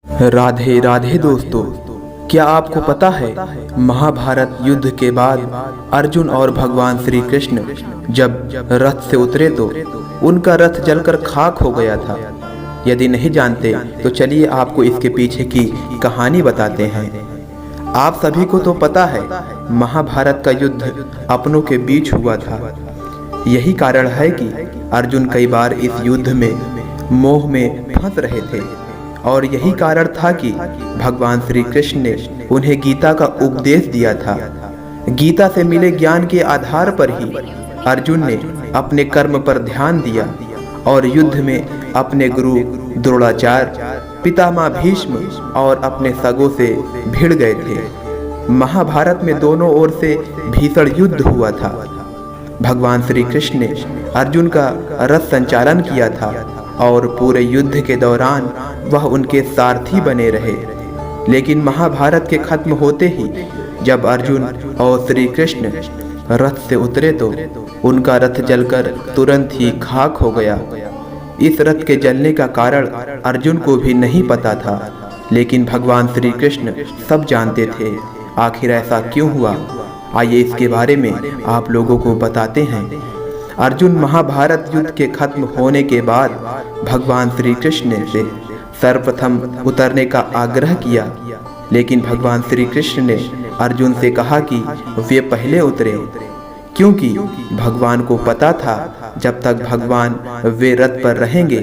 राधे राधे दोस्तों, क्या आपको पता है महाभारत युद्ध के बाद अर्जुन और भगवान श्री कृष्ण जब रथ से उतरे तो उनका रथ जलकर खाक हो गया था। यदि नहीं जानते तो चलिए आपको इसके पीछे की कहानी बताते हैं। आप सभी को तो पता है महाभारत का युद्ध अपनों के बीच हुआ था। यही कारण है कि अर्जुन कई बार इस युद्ध में मोह में फंस रहे थे और यही कारण था कि भगवान श्री कृष्ण ने उन्हें गीता का उपदेश दिया था। गीता से मिले ज्ञान के आधार पर ही अर्जुन ने अपने कर्म पर ध्यान दिया और युद्ध में अपने गुरु द्रोणाचार्य, पितामह भीष्म और अपने सगों से भिड़ गए थे। महाभारत में दोनों ओर से भीषण युद्ध हुआ था। भगवान श्री कृष्ण ने अर्जुन का रथ संचालन किया था और पूरे युद्ध के दौरान वह उनके सारथी बने रहे। लेकिन महाभारत के खत्म होते ही जब अर्जुन और श्री कृष्ण रथ से उतरे तो उनका रथ जलकर तुरंत ही खाक हो गया। इस रथ के जलने का कारण अर्जुन को भी नहीं पता था, लेकिन भगवान श्री कृष्ण सब जानते थे। आखिर ऐसा क्यों हुआ, आइए इसके बारे में आप लोगों को बताते हैं। अर्जुन महाभारत युद्ध के खत्म होने के बाद भगवान श्री कृष्ण से सर्वप्रथम उतरने का आग्रह किया, लेकिन भगवान श्री कृष्ण ने अर्जुन से कहा कि वे पहले उतरे, क्योंकि भगवान को पता था जब तक भगवान वे रथ पर रहेंगे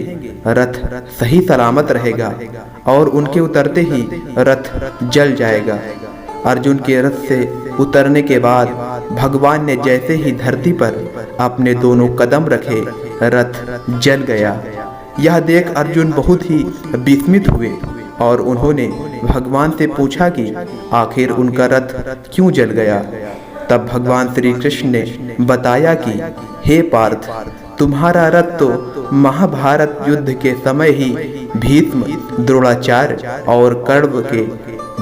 रथ सही सलामत रहेगा और उनके उतरते ही रथ जल जाएगा। अर्जुन के रथ से उतरने के बाद भगवान ने जैसे ही धरती पर अपने दोनों कदम रखे रथ जल गया। यह देख अर्जुन बहुत ही विस्मित हुए और उन्होंने भगवान से पूछा कि आखिर उनका रथ क्यों जल गया। तब भगवान श्री कृष्ण ने बताया कि हे पार्थ, तुम्हारा रथ तो महाभारत युद्ध के समय ही भीष्म, द्रोणाचार्य और कर्ण के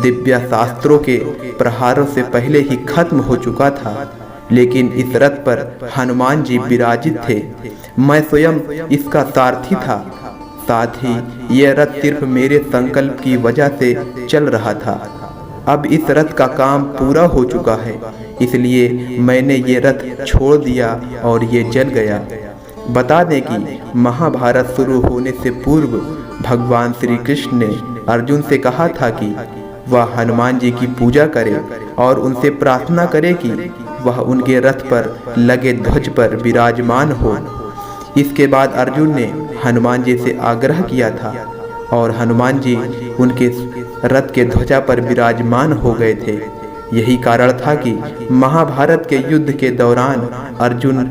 दिव्य शास्त्रों के प्रहारों से पहले ही खत्म हो चुका था, लेकिन इस रथ पर हनुमान जी विराजित थे। मैं स्वयं इसका सारथी था। साथ ही यह रथ सिर्फ मेरे संकल्प की वजह से चल रहा था। अब इस रथ का काम पूरा हो चुका है, इसलिए मैंने ये रथ छोड़ दिया और ये जल गया। बता दें कि महाभारत शुरू होने से पूर्व भगवान श्री कृष्ण ने अर्जुन से कहा था कि वह हनुमान जी की पूजा करे और उनसे प्रार्थना करे कि वह उनके रथ पर लगे ध्वज पर विराजमान हो। इसके बाद अर्जुन ने हनुमान जी से आग्रह किया था और हनुमान जी उनके रथ के ध्वजा पर विराजमान हो गए थे। यही कारण था कि महाभारत के युद्ध के दौरान अर्जुन,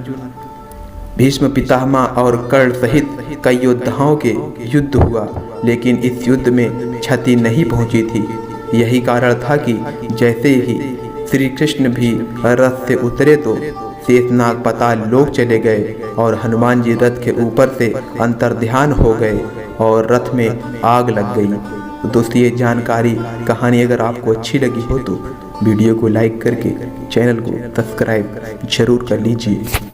भीष्म पितामह और कर्ण सहित कई योद्धाओं के युद्ध हुआ, लेकिन इस युद्ध में क्षति नहीं पहुंची थी। यही कारण था कि जैसे ही श्री कृष्ण भी रथ से उतरे तो शेषनाग पाताल लोक चले गए और हनुमान जी रथ के ऊपर से अंतर्ध्यान हो गए और रथ में आग लग गई। तो दोस्तों, ये जानकारी कहानी अगर आपको अच्छी लगी हो तो वीडियो को लाइक करके चैनल को सब्सक्राइब जरूर कर लीजिए।